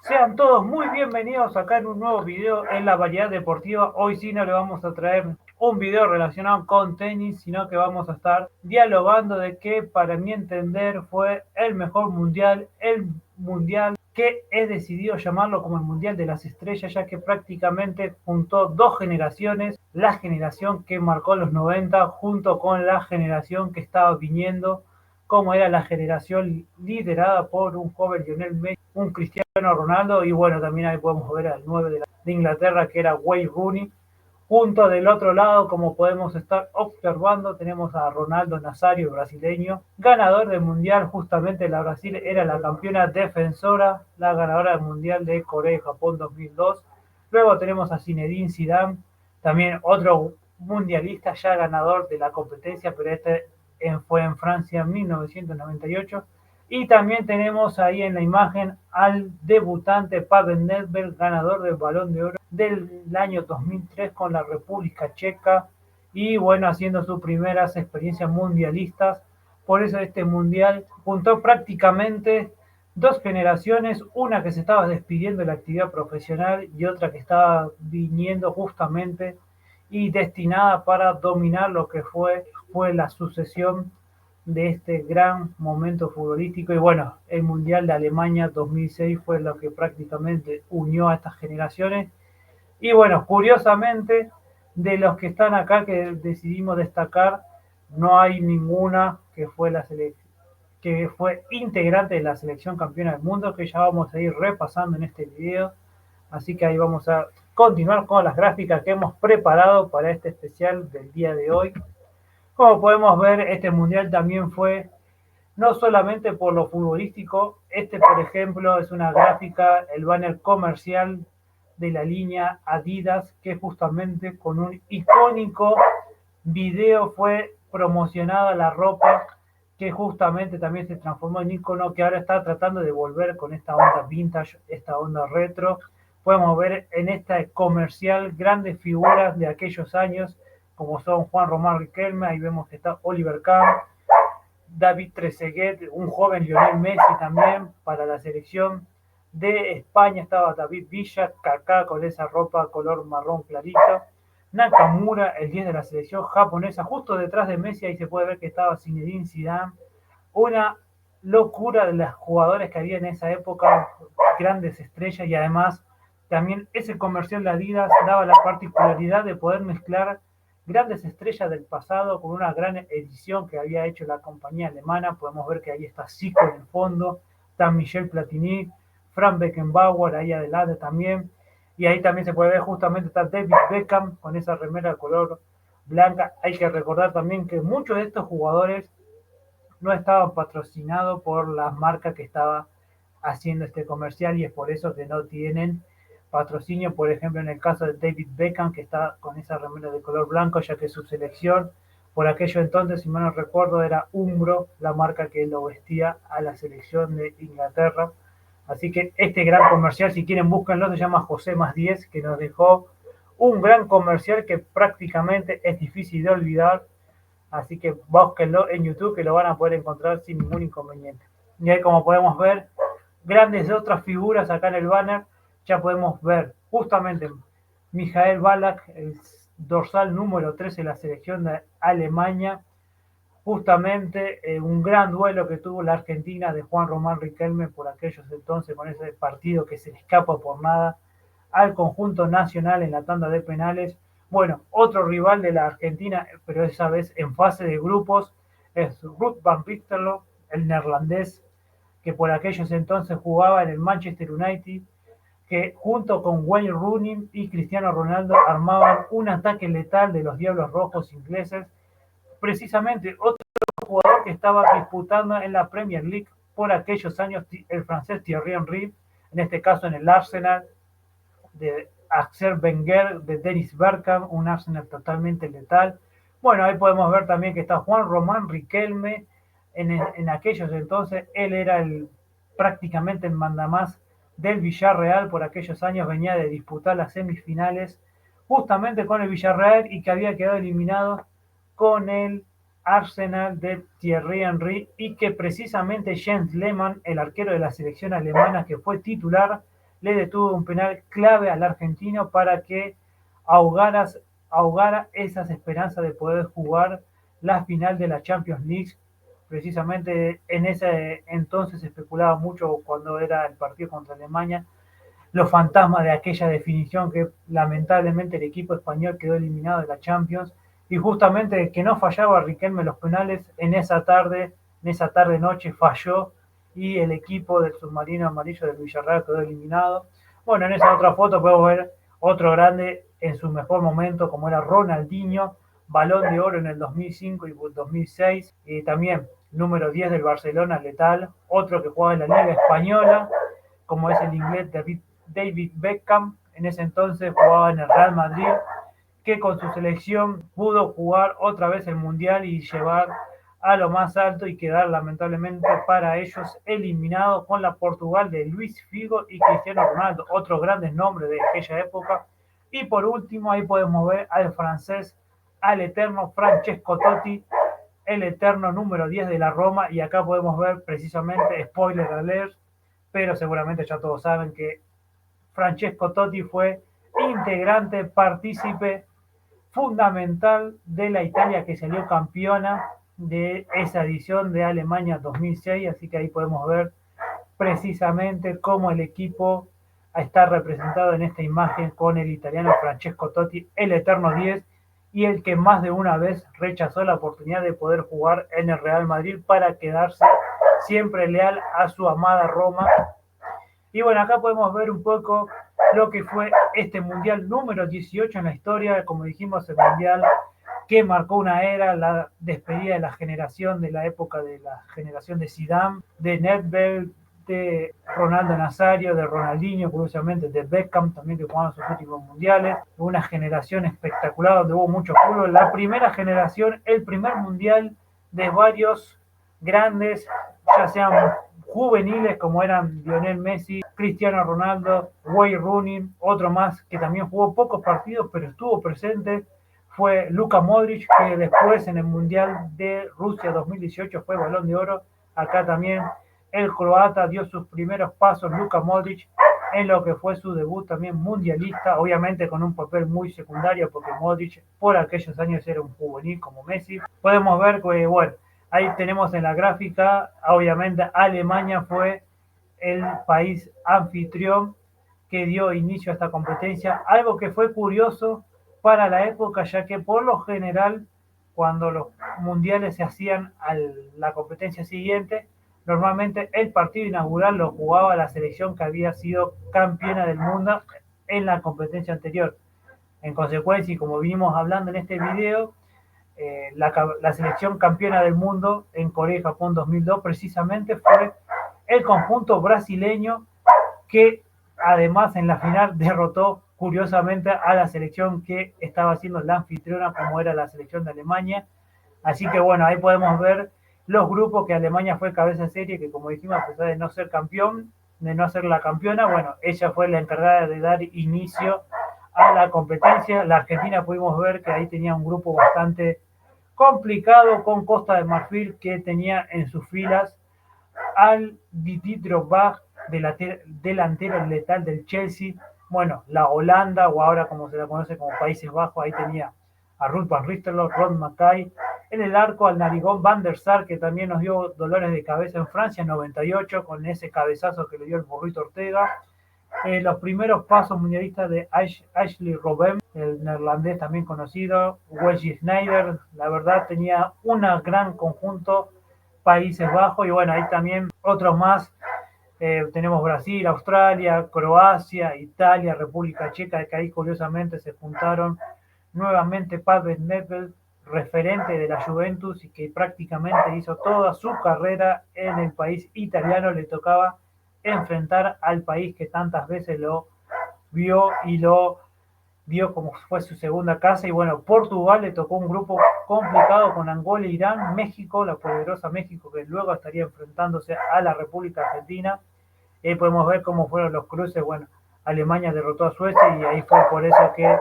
Sean todos muy bienvenidos acá en un nuevo video en la variedad deportiva. Hoy sí no le vamos a traer un video relacionado con tenis, sino que vamos a estar dialogando de que para mi entender fue el mejor mundial, el mundial que he decidido llamarlo como el Mundial de las Estrellas, ya que prácticamente juntó dos generaciones, la generación que marcó los 90 junto con la generación que estaba viniendo, como era la generación liderada por un joven Lionel Messi, un Cristiano Ronaldo, y bueno, también ahí podemos ver al 9 de Inglaterra, que era Wayne Rooney. Junto del otro lado, como podemos estar observando, tenemos a Ronaldo Nazario, brasileño, ganador del Mundial. Justamente la Brasil era la campeona defensora, la ganadora del Mundial de Corea y Japón 2002. Luego tenemos a Zinedine Zidane, también otro mundialista ya ganador de la competencia, pero fue en Francia en 1998. Y también tenemos ahí en la imagen al debutante Pavel Nedved, ganador del Balón de Oro del año 2003 con la República Checa y bueno, haciendo sus primeras experiencias mundialistas. Por eso este mundial juntó prácticamente dos generaciones, una que se estaba despidiendo de la actividad profesional y otra que estaba viniendo justamente y destinada para dominar lo que fue la sucesión de este gran momento futbolístico. Y bueno, el Mundial de Alemania 2006 fue lo que prácticamente unió a estas generaciones. Y bueno, curiosamente, de los que están acá que decidimos destacar, no hay ninguna que fue integrante de la selección campeona del mundo, que ya vamos a ir repasando en este video. Así que ahí vamos a continuar con las gráficas que hemos preparado para este especial del día de hoy. Como podemos ver, este mundial también fue no solamente por lo futbolístico. Por ejemplo, es una gráfica, el banner comercial de la línea Adidas, que justamente con un icónico video fue promocionada la ropa, que justamente también se transformó en icono, que ahora está tratando de volver con esta onda vintage, esta onda retro. Podemos ver en esta comercial grandes figuras de aquellos años, como son Juan Román Riquelme, ahí vemos que está Oliver Kahn, David Trezeguet, un joven Lionel Messi también para la selección de España. Estaba David Villa, Kaká con esa ropa color marrón clarito, Nakamura, el 10 de la selección japonesa, justo detrás de Messi. Ahí se puede ver que estaba Zinedine Zidane. Una locura de las jugadores que había en esa época, grandes estrellas. Y además también ese comercial de Adidas daba la particularidad de poder mezclar grandes estrellas del pasado con una gran edición que había hecho la compañía alemana. Podemos ver que ahí está Zico en el fondo, está Michel Platini, Frank Beckenbauer ahí adelante también. Y ahí también se puede ver justamente está David Beckham con esa remera de color blanca. Hay que recordar también que muchos de estos jugadores no estaban patrocinados por la marca que estaba haciendo este comercial, y es por eso que no tienen patrocinio. Por ejemplo, en el caso de David Beckham, que está con esa remera de color blanco, ya que su selección, por aquello entonces, si mal no recuerdo, era Umbro, la marca que lo vestía a la selección de Inglaterra. Así que este gran comercial, si quieren búsquenlo, se llama José más 10, que nos dejó un gran comercial que prácticamente es difícil de olvidar. Así que búsquenlo en YouTube, que lo van a poder encontrar sin ningún inconveniente. Y ahí, como podemos ver, grandes de otras figuras acá en el banner. Ya podemos ver justamente Mijael Ballack, el dorsal número 13 de la selección de Alemania. Justamente un gran duelo que tuvo la Argentina de Juan Román Riquelme por aquellos entonces, con ese partido que se le escapa por nada al conjunto nacional en la tanda de penales. Bueno, otro rival de la Argentina, pero esa vez en fase de grupos, es Ruud van Nistelrooy, el neerlandés, que por aquellos entonces jugaba en el Manchester United, que junto con Wayne Rooney y Cristiano Ronaldo armaban un ataque letal de los Diablos Rojos ingleses. Precisamente otro jugador que estaba disputando en la Premier League por aquellos años, el francés Thierry Henry, en este caso en el Arsenal de Axel Wenger, de Dennis Bergkamp, un Arsenal totalmente letal. Bueno, ahí podemos ver también que está Juan Román Riquelme. En aquellos entonces él era prácticamente el mandamás del Villarreal. Por aquellos años venía de disputar las semifinales justamente con el Villarreal, y que había quedado eliminado con el Arsenal de Thierry Henry, y que precisamente Jens Lehmann, el arquero de la selección alemana que fue titular, le detuvo un penal clave al argentino para que ahogara esas esperanzas de poder jugar la final de la Champions League. Precisamente en ese entonces se especulaba mucho cuando era el partido contra Alemania, los fantasmas de aquella definición que lamentablemente el equipo español quedó eliminado de la Champions, y justamente que no fallaba Riquelme los penales en esa tarde noche falló, y el equipo del submarino amarillo del Villarreal quedó eliminado. Bueno, en esa otra foto podemos ver otro grande en su mejor momento, como era Ronaldinho, Balón de Oro en el 2005 y 2006, y también número 10 del Barcelona, letal, otro que jugaba en la Liga Española, como es el inglés David Beckham. En ese entonces jugaba en el Real Madrid, que con su selección pudo jugar otra vez el Mundial y llevar a lo más alto, y quedar lamentablemente para ellos eliminado con la Portugal de Luis Figo y Cristiano Ronaldo, otros grandes nombres de aquella época. Y por último ahí podemos ver al francés, al eterno Francesco Totti, el eterno número 10 de la Roma, y acá podemos ver precisamente, spoiler alert, pero seguramente ya todos saben que Francesco Totti fue integrante, partícipe fundamental de la Italia que salió campeona de esa edición de Alemania 2006, así que ahí podemos ver precisamente cómo el equipo está representado en esta imagen con el italiano Francesco Totti, el eterno 10, y el que más de una vez rechazó la oportunidad de poder jugar en el Real Madrid para quedarse siempre leal a su amada Roma. Y bueno, acá podemos ver un poco lo que fue este Mundial número 18 en la historia, como dijimos, el Mundial que marcó una era, la despedida de la generación, de la época de la generación de Zidane, de Nedved, de Ronaldo Nazario, de Ronaldinho, curiosamente, de Beckham también, que jugaron sus últimos mundiales. Una generación espectacular donde hubo mucho fútbol. La primera generación, el primer mundial de varios grandes, ya sean juveniles como eran Lionel Messi, Cristiano Ronaldo, Wayne Rooney, otro más que también jugó pocos partidos pero estuvo presente, fue Luka Modric, que después en el Mundial de Rusia 2018 fue Balón de Oro. Acá también el croata dio sus primeros pasos, Luka Modric, en lo que fue su debut también mundialista, obviamente con un papel muy secundario porque Modric por aquellos años era un juvenil como Messi. Podemos ver que, bueno, ahí tenemos en la gráfica, obviamente Alemania fue el país anfitrión que dio inicio a esta competencia, algo que fue curioso para la época, ya que por lo general cuando los mundiales se hacían a la competencia siguiente, normalmente el partido inaugural lo jugaba la selección que había sido campeona del mundo en la competencia anterior. En consecuencia, y como vinimos hablando en este video, la selección campeona del mundo en Corea y Japón 2002 precisamente fue el conjunto brasileño, que además en la final derrotó curiosamente a la selección que estaba siendo la anfitriona, como era la selección de Alemania. Así que bueno, ahí podemos ver los grupos que Alemania fue cabeza de serie, que como dijimos, a pesar de no ser campeón, de no ser la campeona, bueno, ella fue la encargada de dar inicio a la competencia. La Argentina pudimos ver que ahí tenía un grupo bastante complicado con Costa de Marfil, que tenía en sus filas al Didier Drogba, delantero letal del Chelsea. Bueno, la Holanda, o ahora como se la conoce como Países Bajos, ahí tenía a Ruud van Nistelrooy, Ron Mackay. En el arco al narigón Van der Sar, que también nos dio dolores de cabeza en Francia en 98 con ese cabezazo que le dio el Burrito Ortega. Los primeros pasos mundialistas de Ashley Robben, el neerlandés también conocido, Wesley Sneijder, la verdad tenía un gran conjunto Países Bajos, y bueno, ahí también otros más. Tenemos Brasil, Australia, Croacia, Italia, República Checa, que ahí curiosamente se juntaron nuevamente Pavel Nedved, referente de la Juventus y que prácticamente hizo toda su carrera en el país italiano. Le tocaba enfrentar al país que tantas veces lo vio y lo vio como fue su segunda casa. Y bueno, Portugal le tocó un grupo complicado con Angola, Irán, México, la poderosa México, que luego estaría enfrentándose a la República Argentina. Podemos ver cómo fueron los cruces. Bueno, Alemania derrotó a Suecia y ahí fue por eso que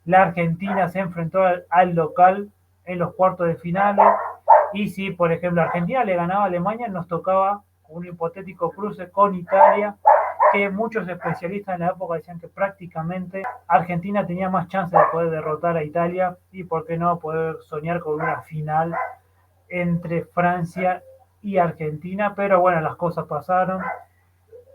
la Argentina se enfrentó al local en los cuartos de finales. Y si, por ejemplo, Argentina le ganaba a Alemania, nos tocaba un hipotético cruce con Italia, que muchos especialistas en la época decían que prácticamente Argentina tenía más chance de poder derrotar a Italia y por qué no poder soñar con una final entre Francia y Argentina, pero bueno, las cosas pasaron,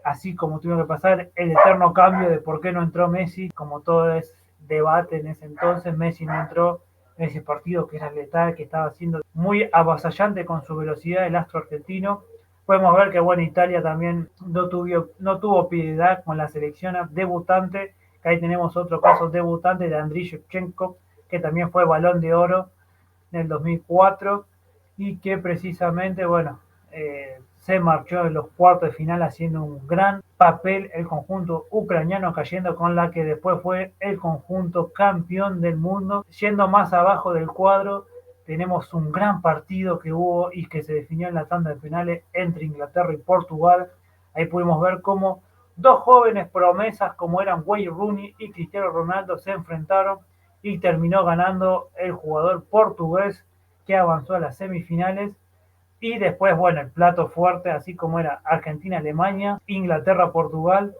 así como tuvo que pasar el eterno cambio de por qué no entró Messi, como todo es debate en ese entonces, Messi no entró en ese partido que era letal, que estaba siendo muy avasallante con su velocidad el astro argentino. Podemos ver que bueno, Italia también no tuvo piedad con la selección debutante, que ahí tenemos otro caso debutante de Andriy Shevchenko, que también fue Balón de Oro en el 2004 y que precisamente, bueno, se marchó en los cuartos de final haciendo un gran papel el conjunto ucraniano, cayendo con la que después fue el conjunto campeón del mundo. Yendo más abajo del cuadro, tenemos un gran partido que hubo y que se definió en la tanda de penales entre Inglaterra y Portugal. Ahí pudimos ver cómo dos jóvenes promesas como eran Wayne Rooney y Cristiano Ronaldo se enfrentaron y terminó ganando el jugador portugués que avanzó a las semifinales. Y después, bueno, el plato fuerte, así como era Argentina-Alemania, Inglaterra-Portugal,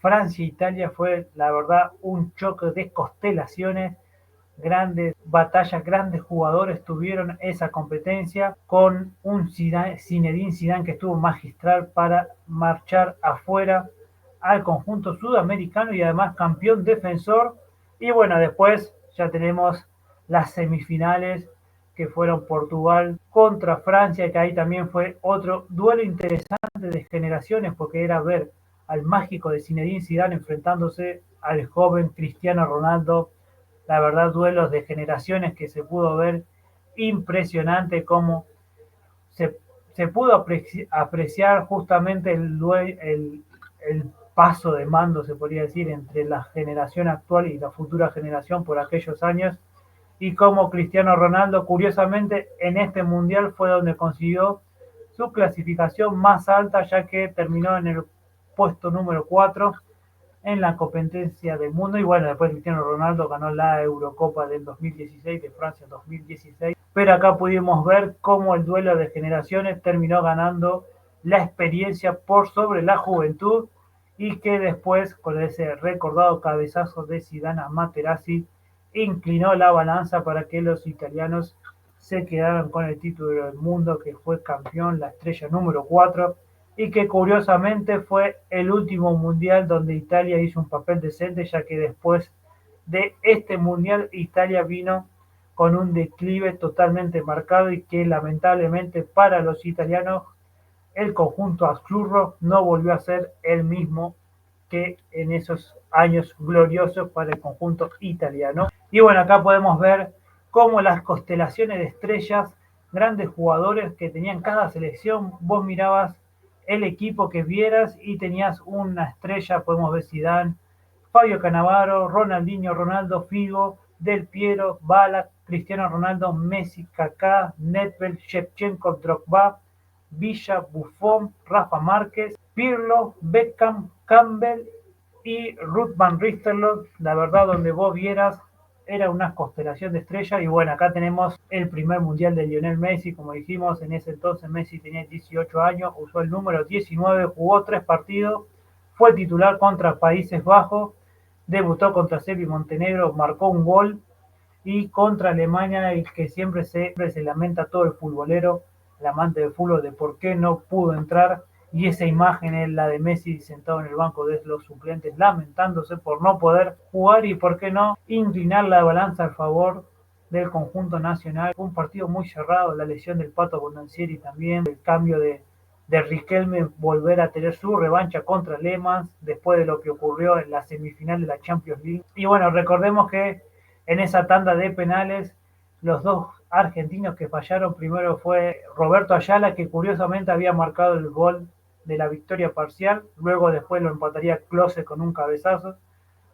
Francia-Italia, fue la verdad un choque de constelaciones, grandes batallas, grandes jugadores tuvieron esa competencia con un Zinedine Zidane que estuvo magistral para marchar afuera al conjunto sudamericano y además campeón defensor. Y bueno, después ya tenemos las semifinales que fueron Portugal contra Francia, que ahí también fue otro duelo interesante de generaciones, porque era ver al mágico de Zinedine Zidane enfrentándose al joven Cristiano Ronaldo. La verdad, duelos de generaciones que se pudo ver impresionante cómo se, se pudo apreciar justamente el paso de mando, se podría decir, entre la generación actual y la futura generación por aquellos años, y como Cristiano Ronaldo, curiosamente, en este mundial fue donde consiguió su clasificación más alta, ya que terminó en el puesto número 4 en la competencia del mundo. Y bueno, después Cristiano Ronaldo ganó la Eurocopa del 2016, de Francia 2016. Pero acá pudimos ver cómo el duelo de generaciones terminó ganando la experiencia por sobre la juventud y que después, con ese recordado cabezazo de Zidane a Materazzi, inclinó la balanza para que los italianos se quedaran con el título del mundo, que fue campeón, la estrella número 4, y que curiosamente fue el último mundial donde Italia hizo un papel decente, ya que después de este mundial Italia vino con un declive totalmente marcado y que lamentablemente para los italianos el conjunto azzurro no volvió a ser el mismo que en esos años gloriosos para el conjunto italiano. Y bueno, acá podemos ver cómo las constelaciones de estrellas, grandes jugadores que tenían cada selección, vos mirabas el equipo que vieras y tenías una estrella, podemos ver Zidane, Fabio Cannavaro, Ronaldinho, Ronaldo, Figo, Del Piero, Ballack, Cristiano Ronaldo, Messi, Kaká, Nedved, Shevchenko, Drogba, Villa, Buffon, Rafa Márquez, Pirlo, Beckham, Campbell y Ruth Van Nistelrooy. La verdad, donde vos vieras, era una constelación de estrellas. Y bueno, acá tenemos el primer mundial de Lionel Messi, como dijimos, en ese entonces Messi tenía 18 años, usó el número 19, jugó 3 partidos, fue titular contra Países Bajos, debutó contra Serbia y Montenegro, marcó un gol, y contra Alemania, el que siempre se lamenta todo el futbolero, el amante del fútbol, de por qué no pudo entrar, y esa imagen es la de Messi sentado en el banco de los suplentes, lamentándose por no poder jugar y por qué no inclinar la balanza al favor del conjunto nacional. Fue un partido muy cerrado, la lesión del Pato Bondancieri también, el cambio de Riquelme, volver a tener su revancha contra Lehmann después de lo que ocurrió en la semifinal de la Champions League. Y bueno, recordemos que en esa tanda de penales, los dos argentinos que fallaron primero fue Roberto Ayala, que curiosamente había marcado el gol de la victoria parcial, luego después lo empataría Klose con un cabezazo,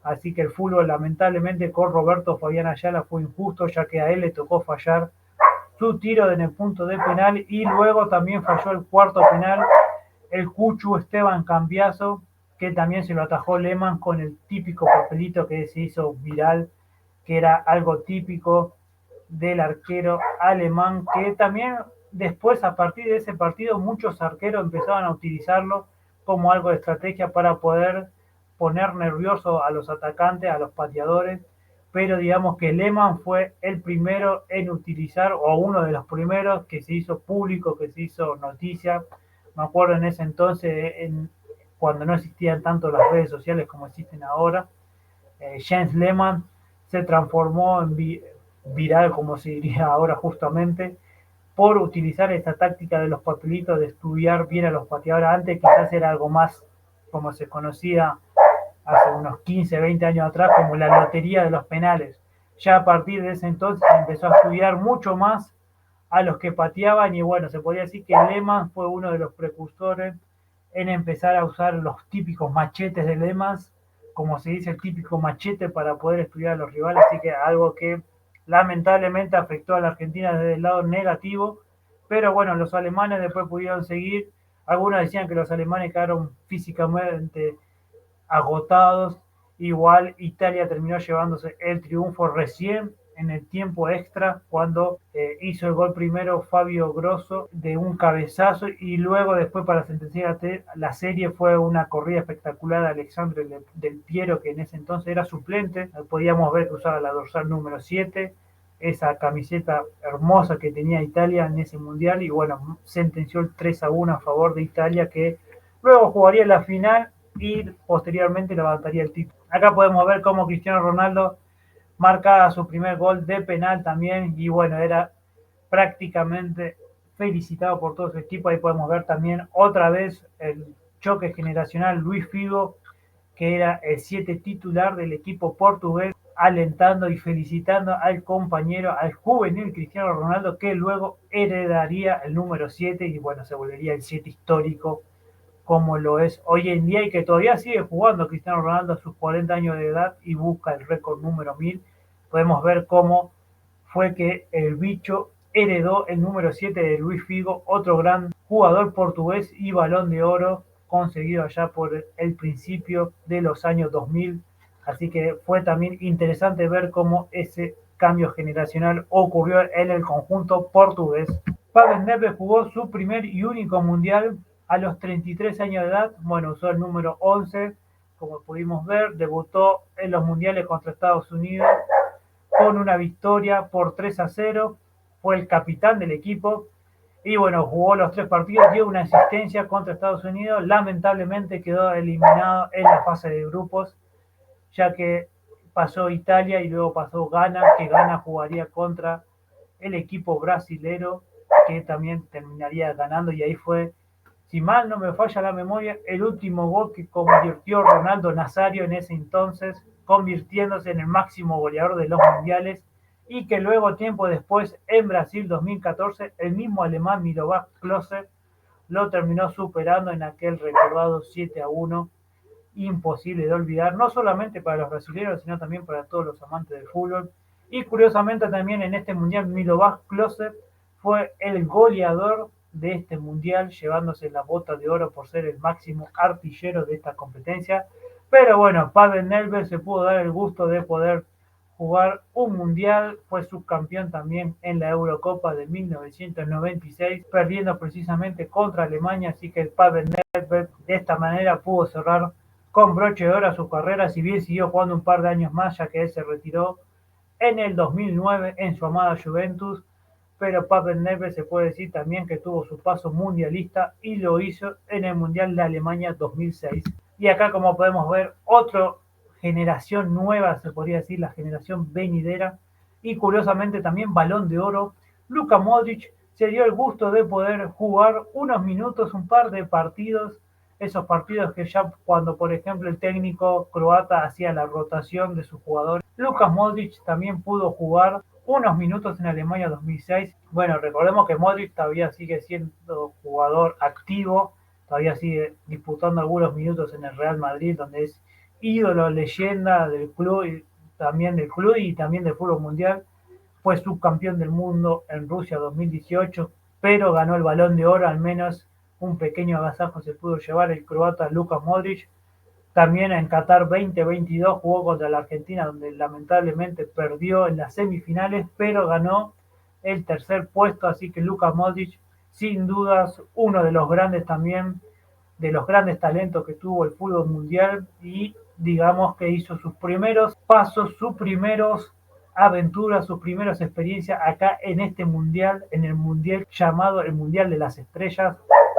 así que el fútbol lamentablemente con Roberto Fabián Ayala fue injusto, ya que a él le tocó fallar su tiro en el punto de penal y luego también falló el cuarto penal el Cuchu Esteban Cambiaso, que también se lo atajó Lehmann con el típico papelito que se hizo viral, que era algo típico del arquero alemán, que también después, a partir de ese partido, muchos arqueros empezaban a utilizarlo como algo de estrategia para poder poner nervioso a los atacantes, a los pateadores, pero digamos que Lehmann fue el primero en utilizar, o uno de los primeros que se hizo público, que se hizo noticia. Me acuerdo en ese entonces, cuando no existían tanto las redes sociales como existen ahora, Jens Lehmann se transformó en viral, como se diría ahora justamente, por utilizar esta táctica de los papelitos, de estudiar bien a los pateadores. Antes quizás era algo más como se conocía hace unos 15, 20 años atrás, como la lotería de los penales. Ya a partir de ese entonces empezó a estudiar mucho más a los que pateaban y bueno, se podría decir que Lehmann fue uno de los precursores en empezar a usar los típicos machetes de Lehmann, como se dice, el típico machete para poder estudiar a los rivales, así que algo que lamentablemente afectó a la Argentina desde el lado negativo, pero bueno, los alemanes después pudieron seguir, algunos decían que los alemanes quedaron físicamente agotados. Igual Italia terminó llevándose el triunfo recién en el tiempo extra cuando hizo el gol primero Fabio Grosso de un cabezazo y luego después para sentenciar la serie fue una corrida espectacular de Alexandre del Piero, que en ese entonces era suplente. Podíamos ver que usaba la dorsal número 7, esa camiseta hermosa que tenía Italia en ese mundial y bueno, sentenció el 3-1 a favor de Italia, que luego jugaría la final y posteriormente levantaría el título. Acá podemos ver cómo Cristiano Ronaldo marca su primer gol de penal también y bueno, era prácticamente felicitado por todo su equipo. Ahí podemos ver también otra vez el choque generacional, Luis Figo, que era el 7 titular del equipo portugués, alentando y felicitando al compañero, al juvenil Cristiano Ronaldo, que luego heredaría el número 7 y bueno, se volvería el 7 histórico como lo es hoy en día y que todavía sigue jugando Cristiano Ronaldo a sus 40 años de edad y busca el récord número 1000. Podemos ver cómo fue que el bicho heredó el número 7 de Luis Figo, otro gran jugador portugués y balón de oro conseguido allá por el principio de los años 2000. Así que fue también interesante ver cómo ese cambio generacional ocurrió en el conjunto portugués. Pavel Nedved jugó su primer y único mundial a los 33 años de edad. Bueno, usó el número 11, como pudimos ver, debutó en los mundiales contra Estados Unidos con una victoria por 3-0, fue el capitán del equipo y bueno, jugó los 3 partidos, dio una asistencia contra Estados Unidos, lamentablemente quedó eliminado en la fase de grupos, ya que pasó Italia y luego pasó Ghana, que Ghana jugaría contra el equipo brasilero, que también terminaría ganando y ahí fue, si mal no me falla la memoria, el último gol que convirtió Ronaldo Nazario en ese entonces, convirtiéndose en el máximo goleador de los mundiales y que luego tiempo después en Brasil 2014 el mismo alemán Miroslav Klose lo terminó superando en aquel recordado 7-1 imposible de olvidar, no solamente para los brasileños, sino también para todos los amantes del fútbol. Y curiosamente también en este mundial Miroslav Klose fue el goleador de este mundial, llevándose la bota de oro por ser el máximo artillero de esta competencia. Pero bueno, Pavel Nedved se pudo dar el gusto de poder jugar un mundial, fue subcampeón también en la Eurocopa de 1996, perdiendo precisamente contra Alemania, así que Pavel Nedved de esta manera pudo cerrar con broche de oro a su carrera, si bien siguió jugando un par de años más, ya que él se retiró en el 2009 en su amada Juventus, pero Pavel Nedved se puede decir también que tuvo su paso mundialista y lo hizo en el Mundial de Alemania 2006. Y acá, como podemos ver, otra generación nueva, se podría decir, la generación venidera, y curiosamente también Balón de Oro, Luka Modric se dio el gusto de poder jugar unos minutos, un par de partidos, esos partidos que ya cuando, por ejemplo, el técnico croata hacía la rotación de sus jugadores. Lucas Modric también pudo jugar unos minutos en Alemania 2006. Bueno, recordemos que Modric todavía sigue siendo jugador activo, todavía sigue disputando algunos minutos en el Real Madrid, donde es ídolo, leyenda del club y también del fútbol mundial. Fue subcampeón del mundo en Rusia 2018, pero ganó el Balón de Oro, al menos un pequeño agasajo se pudo llevar el croata Luka Modric. También en Qatar 2022 jugó contra la Argentina, donde lamentablemente perdió en las semifinales, pero ganó el tercer puesto, así que Luka Modric, sin dudas, uno de los grandes también de los grandes talentos que tuvo el fútbol mundial y digamos que hizo sus primeros pasos, sus primeros aventuras, sus primeras experiencias acá en este mundial, en el mundial llamado el Mundial de las Estrellas.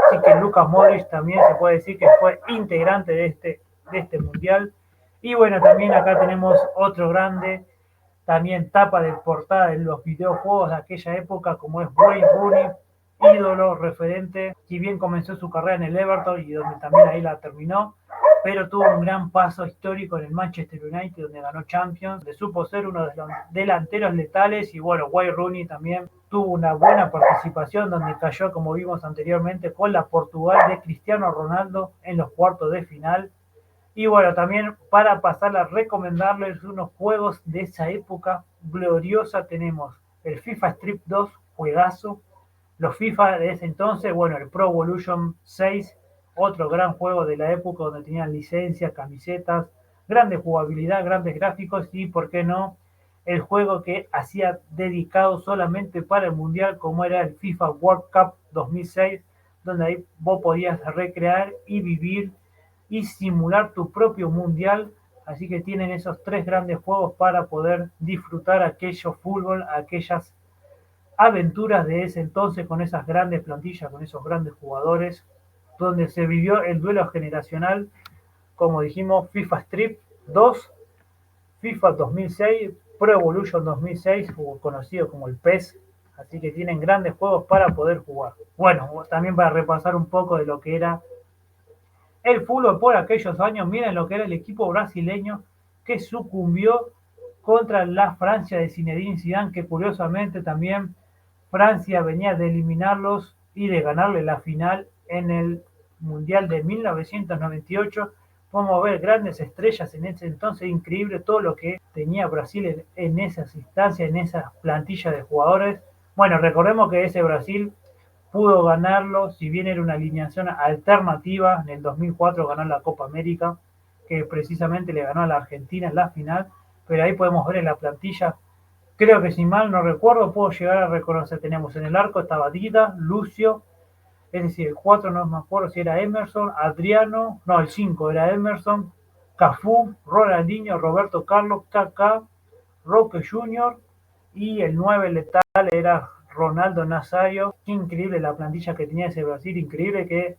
Así que Lucas Modric también se puede decir que fue integrante de este mundial. Y bueno, también acá tenemos otro grande, también tapa de portada de los videojuegos de aquella época, como es Wayne Rooney, ídolo, referente, si bien comenzó su carrera en el Everton y donde también ahí la terminó, pero tuvo un gran paso histórico en el Manchester United, donde ganó Champions, donde supo ser uno de los delanteros letales, y bueno, Wayne Rooney también tuvo una buena participación, donde cayó, como vimos anteriormente, con la Portugal de Cristiano Ronaldo en los cuartos de final. Y bueno, también para pasar a recomendarles unos juegos de esa época gloriosa, tenemos el FIFA Street 2, juegazo, los FIFA de ese entonces, bueno, el Pro Evolution 6, otro gran juego de la época donde tenían licencias, camisetas, grande jugabilidad, grandes gráficos y, por qué no, el juego que hacía dedicado solamente para el Mundial, como era el FIFA World Cup 2006, donde ahí vos podías recrear y vivir y simular tu propio Mundial. Así que tienen esos tres grandes juegos para poder disfrutar aquello fútbol, aquellas aventuras de ese entonces con esas grandes plantillas, con esos grandes jugadores, donde se vivió el duelo generacional, como dijimos, FIFA Street 2, FIFA 2006, Pro Evolution 2006, conocido como el PES, así que tienen grandes juegos para poder jugar. Bueno, también para repasar un poco de lo que era el fútbol por aquellos años, miren lo que era el equipo brasileño que sucumbió contra la Francia de Zinedine Zidane, que curiosamente también Francia venía de eliminarlos y de ganarle la final en el Mundial de 1998. Podemos ver grandes estrellas en ese entonces, increíble todo lo que tenía Brasil en esas instancias, en esa plantilla de jugadores. Bueno, recordemos que ese Brasil pudo ganarlo, si bien era una alineación alternativa, en el 2004 ganó la Copa América, que precisamente le ganó a la Argentina en la final, pero ahí podemos ver en la plantilla, creo que si mal no recuerdo, puedo llegar a reconocer, tenemos en el arco estaba Dida, Lucio, es decir, el 4 no me acuerdo si era Emerson, Adriano, no, el 5 era Emerson, Cafú, Ronaldinho, Roberto Carlos, Kaká, Roque Junior, y el 9 letal era Ronaldo Nazario. Qué increíble la plantilla que tenía ese Brasil, increíble que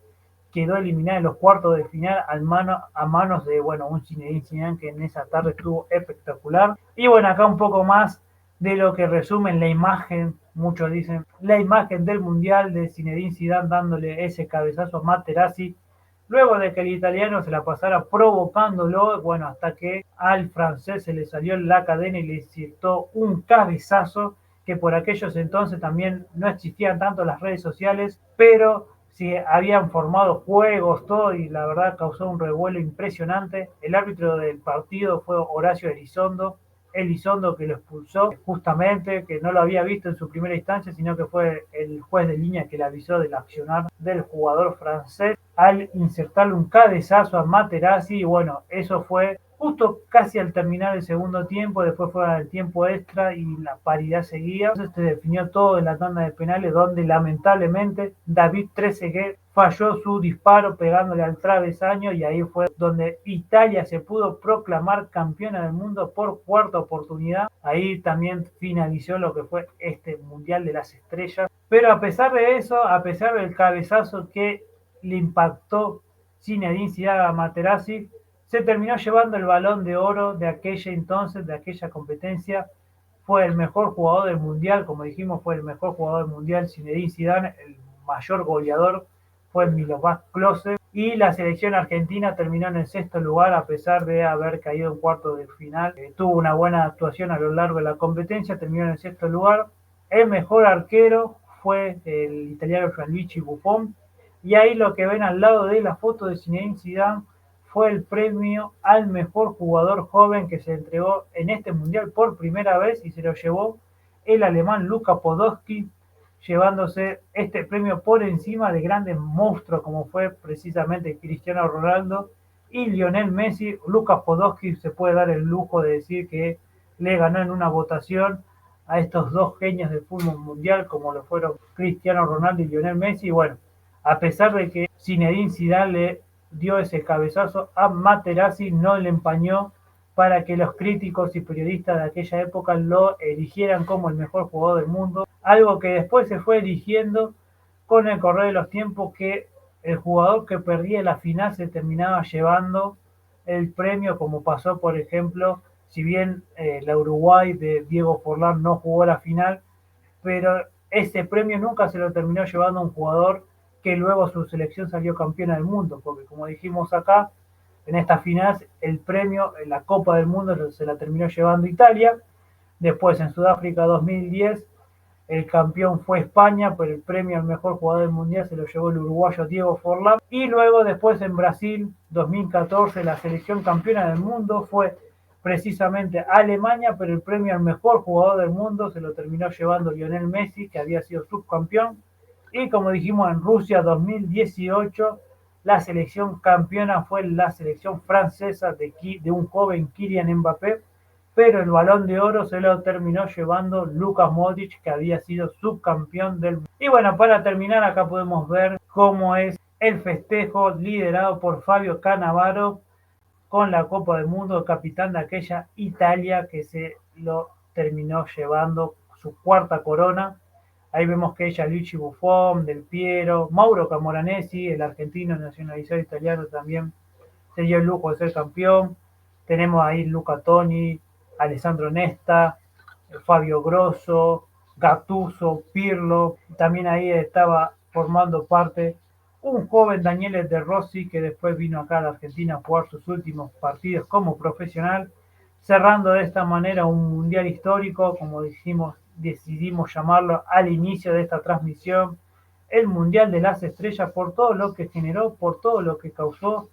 quedó eliminada en los cuartos de final a manos de, bueno, un Zinedine Zidane que en esa tarde estuvo espectacular. Y bueno, acá un poco más de lo que resumen la imagen, muchos dicen, la imagen del Mundial de Zinedine Zidane dándole ese cabezazo a Materazzi, luego de que el italiano se la pasara provocándolo, bueno, hasta que al francés se le salió la cadena y le insertó un cabezazo, que por aquellos entonces también no existían tanto las redes sociales, pero sí habían formado juegos, todo, y la verdad causó un revuelo impresionante. El árbitro del partido fue Horacio Elizondo, que lo expulsó justamente, que no lo había visto en su primera instancia, sino que fue el juez de línea que le avisó del accionar del jugador francés al insertarle un cabezazo a Materazzi. Y bueno, eso fue justo casi al terminar el segundo tiempo, después fue al tiempo extra y la paridad seguía. Entonces se definió todo en la tanda de penales, donde lamentablemente David Trezeguet falló su disparo pegándole al travesaño, y ahí fue donde Italia se pudo proclamar campeona del mundo por cuarta oportunidad. Ahí también finalizó lo que fue este Mundial de las Estrellas. Pero a pesar de eso, a pesar del cabezazo que le impactó Zinedine Zidane a Materazzi, se terminó llevando el Balón de Oro de aquella entonces, de aquella competencia. Fue el mejor jugador del Mundial, como dijimos, fue el mejor jugador del Mundial Zinedine Zidane, el mayor goleador fue Miroslav Klose, y la selección argentina terminó en el sexto lugar a pesar de haber caído en cuarto de final. Tuvo una buena actuación a lo largo de la competencia, terminó en el sexto lugar. El mejor arquero fue el italiano Gianluigi Buffon, y ahí lo que ven al lado de la foto de Zinedine Zidane fue el premio al mejor jugador joven que se entregó en este mundial por primera vez, y se lo llevó el alemán Luka Podolski, llevándose este premio por encima de grandes monstruos como fue precisamente Cristiano Ronaldo y Lionel Messi. Luka Podolski se puede dar el lujo de decir que le ganó en una votación a estos dos genios del fútbol mundial como lo fueron Cristiano Ronaldo y Lionel Messi. Y bueno, a pesar de que Zinedine Zidane le dio ese cabezazo a Materazzi, no le empañó para que los críticos y periodistas de aquella época lo eligieran como el mejor jugador del mundo, algo que después se fue eligiendo con el correr de los tiempos, que el jugador que perdía la final se terminaba llevando el premio, como pasó por ejemplo, si bien la Uruguay de Diego Forlán no jugó la final, pero ese premio nunca se lo terminó llevando un jugador que luego su selección salió campeona del mundo, porque como dijimos acá, en esta final el premio, en la Copa del Mundo se la terminó llevando Italia. Después en Sudáfrica 2010 el campeón fue España, pero el premio al mejor jugador del mundial se lo llevó el uruguayo Diego Forlán. Y luego después en Brasil 2014 la selección campeona del mundo fue precisamente Alemania, pero el premio al mejor jugador del mundo se lo terminó llevando Lionel Messi, que había sido subcampeón. Y como dijimos en Rusia 2018, la selección campeona fue la selección francesa de un joven Kylian Mbappé, pero el Balón de Oro se lo terminó llevando Luka Modric, que había sido subcampeón del mundo. Y bueno, para terminar acá podemos ver cómo es el festejo liderado por Fabio Cannavaro con la Copa del Mundo, capitán de aquella Italia que se lo terminó llevando su cuarta corona. Ahí vemos que ella, Luigi Buffon, Del Piero, Mauro Camoranesi, el argentino nacionalizado italiano, también se dio el lujo de ser campeón. Tenemos ahí Luca Toni, Alessandro Nesta, Fabio Grosso, Gattuso, Pirlo. También ahí estaba formando parte un joven Daniele De Rossi, que después vino acá a la Argentina a jugar sus últimos partidos como profesional, cerrando de esta manera un mundial histórico, como decidimos llamarlo al inicio de esta transmisión, el Mundial de las Estrellas, por todo lo que generó, por todo lo que causó.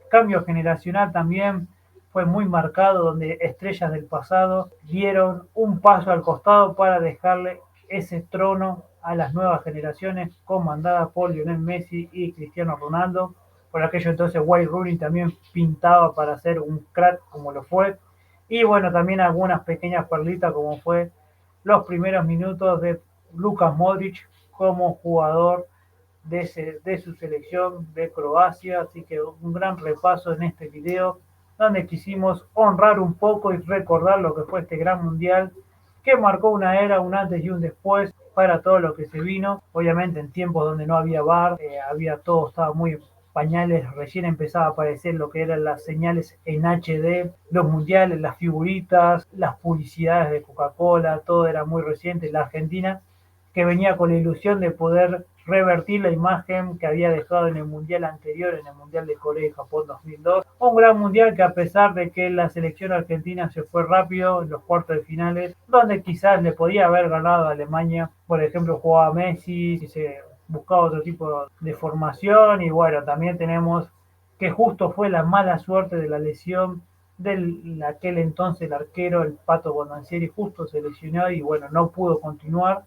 Cambio generacional también fue muy marcado, donde estrellas del pasado dieron un paso al costado para dejarle ese trono a las nuevas generaciones, comandadas por Lionel Messi y Cristiano Ronaldo. Por aquello entonces Wayne Rooney también pintaba para ser un crack como lo fue. Y bueno, también algunas pequeñas perlitas como fue los primeros minutos de Lucas Modric como jugador de su selección de Croacia. Así que un gran repaso en este video, donde quisimos honrar un poco y recordar lo que fue este gran mundial, que marcó una era, un antes y un después para todo lo que se vino. Obviamente en tiempos donde no había VAR, había todo, estaba muy pañales, recién empezaba a aparecer lo que eran las señales en HD, los mundiales, las figuritas, las publicidades de Coca-Cola, todo era muy reciente. La Argentina, que venía con la ilusión de poder revertir la imagen que había dejado en el mundial anterior, en el mundial de Corea y Japón 2002. Un gran mundial que, a pesar de que la selección argentina se fue rápido en los cuartos de finales, donde quizás le podía haber ganado a Alemania, por ejemplo jugaba Messi, si se buscaba otro tipo de formación. Y bueno, también tenemos que justo fue la mala suerte de la lesión de aquel entonces el arquero, el Pato Bonancieri, justo se lesionó y bueno, no pudo continuar,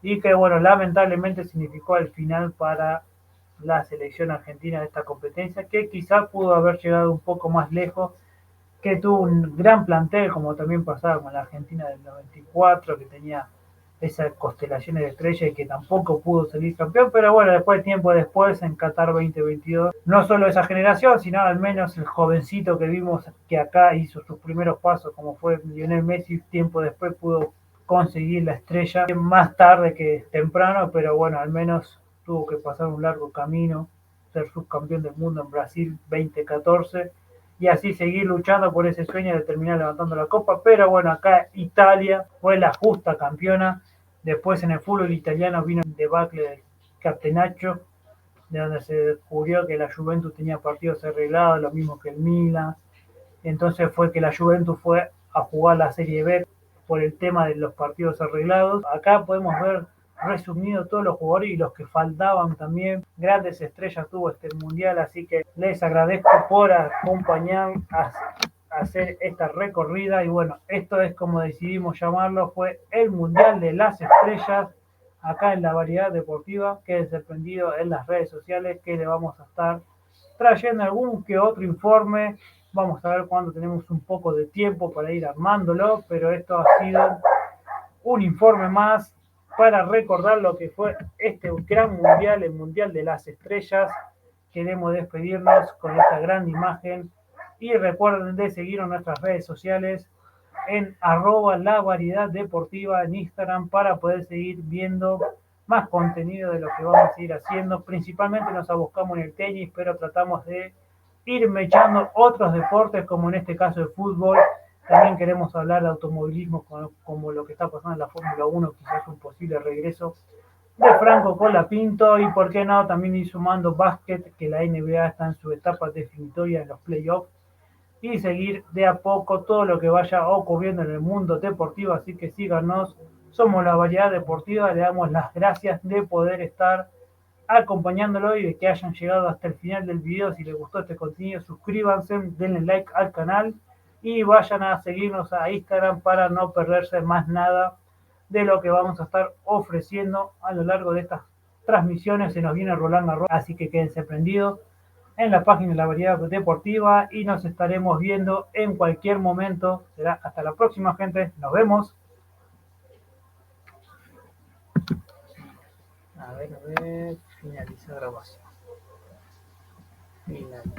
y que bueno, lamentablemente significó el final para la selección argentina de esta competencia, que quizá pudo haber llegado un poco más lejos, que tuvo un gran plantel, como también pasaba con la Argentina del 94, que tenía esas constelaciones de estrellas y que tampoco pudo salir campeón. Pero bueno, después, tiempo después, en Qatar 2022, no solo esa generación, sino al menos el jovencito que vimos que acá hizo sus primeros pasos, como fue Lionel Messi, tiempo después pudo conseguir la estrella, más tarde que temprano, pero bueno, al menos tuvo que pasar un largo camino, ser subcampeón del mundo en Brasil 2014, y así seguir luchando por ese sueño de terminar levantando la copa. Pero bueno, acá Italia fue la justa campeona. Después en el fútbol italiano vino el debacle del Catenaccio, de donde se descubrió que la Juventus tenía partidos arreglados, lo mismo que el Milan. Entonces fue que la Juventus fue a jugar la Serie B por el tema de los partidos arreglados. Acá podemos ver resumido todos los jugadores y los que faltaban también. Grandes estrellas tuvo este mundial, así que les agradezco por acompañar a hacer esta recorrida. Y bueno, esto es como decidimos llamarlo, fue el Mundial de las Estrellas, acá en la Variedad Deportiva. Quédense prendidos en las redes sociales, que le vamos a estar trayendo algún que otro informe. Vamos a ver cuándo tenemos un poco de tiempo para ir armándolo, pero esto ha sido un informe más para recordar lo que fue este gran mundial, el Mundial de las Estrellas, queremos despedirnos con esta gran imagen y recuerden de seguirnos en nuestras redes sociales en @la variedad deportiva en Instagram para poder seguir viendo más contenido de lo que vamos a ir haciendo. Principalmente nos abocamos en el tenis, pero tratamos de ir mechando otros deportes, como en este caso el fútbol. También queremos hablar de automovilismo, como lo que está pasando en la Fórmula 1, quizás un posible regreso de Franco Colapinto, y por qué no, también ir sumando básquet, que la NBA está en su etapa definitoria en los playoffs, y seguir de a poco todo lo que vaya ocurriendo en el mundo deportivo. Así que síganos, somos la variedad deportiva, le damos las gracias de poder estar acompañándolo y de que hayan llegado hasta el final del video. Si les gustó este contenido, suscríbanse, denle like al canal y vayan a seguirnos a Instagram para no perderse más nada de lo que vamos a estar ofreciendo a lo largo de estas transmisiones. Se nos viene Roland Garros, así que quédense prendidos en la página de la variedad deportiva y nos estaremos viendo en cualquier momento. Será hasta la próxima, gente. Nos vemos. A ver, finaliza grabación. Finaliza.